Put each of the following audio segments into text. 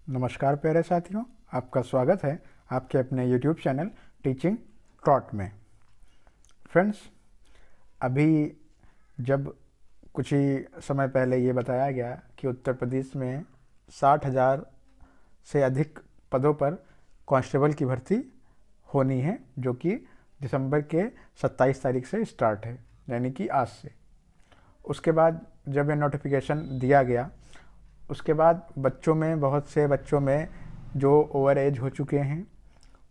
नमस्कार प्यारे साथियों, आपका स्वागत है आपके अपने YouTube चैनल टीचिंग ट्रॉट में। फ्रेंड्स, अभी जब कुछ ही समय पहले ये बताया गया कि उत्तर प्रदेश में 60,000 से अधिक पदों पर कांस्टेबल की भर्ती होनी है, जो कि दिसंबर के 27 तारीख से स्टार्ट है, यानी कि आज से। उसके बाद जब ये नोटिफिकेशन दिया गया, उसके बाद बहुत से बच्चों में जो ओवर एज हो चुके हैं,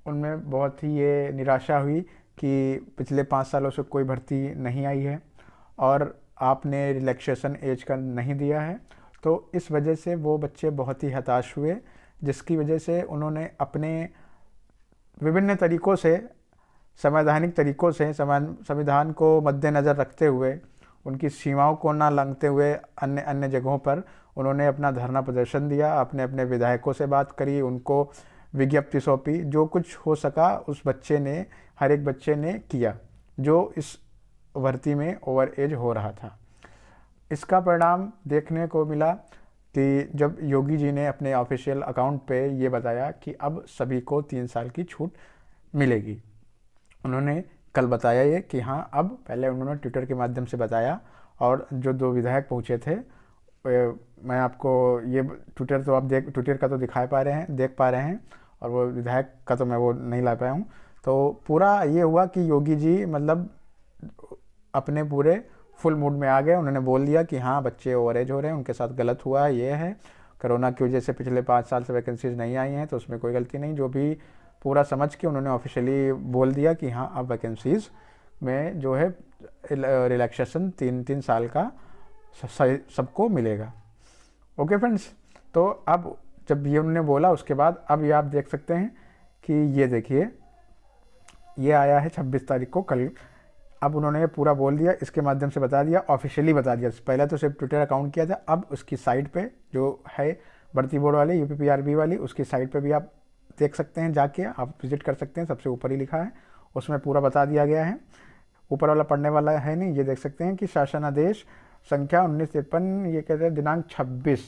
उनमें बहुत ही ये निराशा हुई कि पिछले 5 सालों से कोई भर्ती नहीं आई है और आपने रिलैक्सेशन एज का नहीं दिया है। तो इस वजह से वो बच्चे बहुत ही हताश हुए, जिसकी वजह से उन्होंने अपने विभिन्न तरीक़ों से, संवैधानिक तरीक़ों से, संविधान को मद्देनज़र रखते हुए, उनकी सीमाओं को ना लांघते हुए अन्य जगहों पर उन्होंने अपना धरना प्रदर्शन दिया, अपने विधायकों से बात करी, उनको विज्ञप्ति सौंपी। जो कुछ हो सका उस बच्चे ने, हर एक बच्चे ने किया जो इस भर्ती में ओवर एज हो रहा था। इसका परिणाम देखने को मिला कि जब योगी जी ने अपने ऑफिशियल अकाउंट पे ये बताया कि अब सभी को 3 साल की छूट मिलेगी। उन्होंने कल बताया ये कि हाँ, अब पहले उन्होंने ट्विटर के माध्यम से बताया, और जो 2 विधायक पहुँचे थे, मैं आपको ये ट्विटर तो आप ट्विटर का तो देख पा रहे हैं, और वो विधायक का तो मैं वो नहीं ला पाया हूँ। तो पूरा ये हुआ कि योगी जी मतलब अपने पूरे फुल मूड में आ गए। उन्होंने बोल दिया कि हाँ, बच्चे ओवरेज हो रहे हैं, उनके साथ गलत हुआ है, ये है, कोरोना की वजह से पिछले 5 साल से वैकेंसीज नहीं आई हैं, तो उसमें कोई गलती नहीं। जो भी पूरा समझ के उन्होंने ऑफिशियली बोल दिया कि हाँ, अब वैकेंसीज़ में जो है रिलैक्सेशन 3 साल का सबको मिलेगा। ओके फ्रेंड्स, तो अब जब ये उन्होंने बोला, उसके बाद अब ये आप देख सकते हैं कि ये देखिए, ये आया है 26 तारीख को, कल। अब उन्होंने ये पूरा बोल दिया, इसके माध्यम से बता दिया, ऑफिशियली बता दिया। पहले तो सिर्फ ट्विटर अकाउंट किया था, अब उसकी साइट पे जो है भर्ती बोर्ड वाली, UPPRB वाली, उसकी साइट पे भी आप देख सकते हैं, जाके आप विजिट कर सकते हैं। सबसे ऊपर ही लिखा है, उसमें पूरा बता दिया गया है। ऊपर वाला पढ़ने वाला है नहीं, ये देख सकते हैं कि शासनादेश संख्या 1953, ये कहते हैं दिनांक 26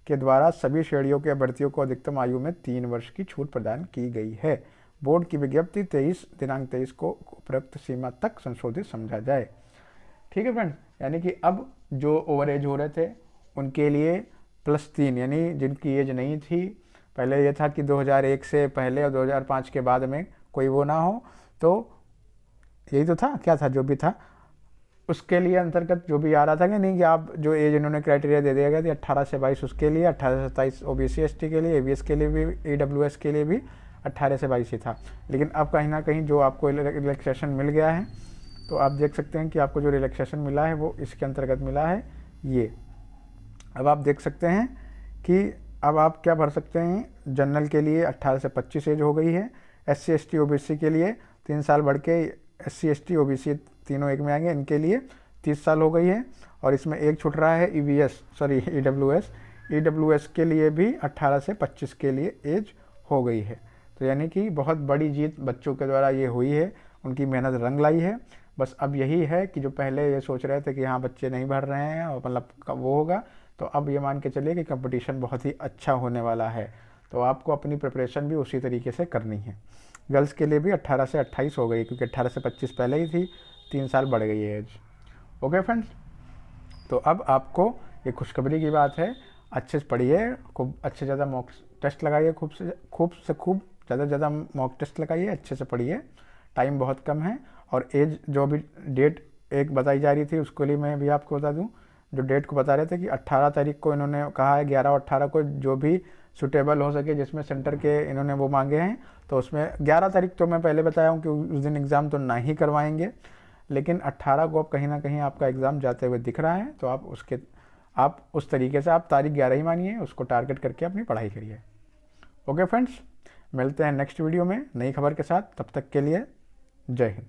के द्वारा सभी श्रेणियों के अभ्यर्थियों को अधिकतम आयु में 3 वर्ष की छूट प्रदान की गई है। बोर्ड की विज्ञप्ति दिनांक 23 को उपरोक्त सीमा तक संशोधित समझा जाए। ठीक है फ्रेंड्स, यानी कि अब जो ओवर एज हो रहे थे उनके लिए +3, यानी जिनकी एज नहीं थी, पहले ये था कि 2001 से पहले और 2005 के बाद में कोई वो ना हो, तो यही तो था, क्या था, जो भी था उसके लिए अंतर्गत जो भी आ रहा था कि नहीं, कि आप जो एज इन्होंने क्राइटेरिया दे दिया गया था 18 से 22 उसके लिए, 18 से 27 OBC ST के लिए, ABS के लिए भी, EWS के लिए भी 18 से 22 ही था। लेकिन अब कहीं ना कहीं जो आपको रिलैक्सेशन मिल गया है, तो आप देख सकते हैं कि आपको जो रिलैक्सेशन मिला है वो इसके अंतर्गत मिला है। ये अब आप देख सकते हैं कि अब आप क्या भर सकते हैं। जनरल के लिए 18 से 25 एज हो गई है, SC ST OBC के लिए 3 साल बढ़ के, SC ST OBC तीनों एक में आएंगे, इनके लिए 30 साल हो गई है। और इसमें एक छूट रहा है EWS के लिए भी 18 से 25 के लिए एज हो गई है। तो यानी कि बहुत बड़ी जीत बच्चों के द्वारा ये हुई है, उनकी मेहनत रंग लाई है। बस अब यही है कि जो पहले ये सोच रहे थे कि हाँ, बच्चे नहीं भर रहे हैं और मतलब वो होगा, तो अब ये मान के चलिए कि कंपटीशन बहुत ही अच्छा होने वाला है। तो आपको अपनी प्रिपरेशन भी उसी तरीके से करनी है। गर्ल्स के लिए भी 18 से 28 हो गई, क्योंकि 18 से 25 पहले ही थी, 3 साल बढ़ गई है एज। ओके फ्रेंड्स, तो अब आपको ये खुशखबरी की बात है, अच्छे से पढ़िए, खूब अच्छे से ज़्यादा मॉक टेस्ट लगाइए, खूब ज़्यादा मॉक टेस्ट लगाइए, अच्छे से पढ़िए, टाइम बहुत कम है। और एज जो भी डेट एक बताई जा रही थी, उसके लिए मैं भी आपको बता दूं, जो डेट को बता रहे थे कि 18 तारीख को इन्होंने कहा है, 11 और 18 को जो भी सूटेबल हो सके, जिसमें सेंटर के इन्होंने वो मांगे हैं, तो उसमें 11 तारीख तो मैं पहले बताया हूँ कि उस दिन एग्ज़ाम तो ना ही करवाएंगे, लेकिन 18 को अब कहीं ना कहीं आपका एग्ज़ाम जाते हुए दिख रहा है। तो आप उस तरीके से आप तारीख 11 ही मानिए, उसको टारगेट करके अपनी पढ़ाई करिए। ओके फ्रेंड्स, मिलते हैं नेक्स्ट वीडियो में नई खबर के साथ। तब तक के लिए जय हिंद।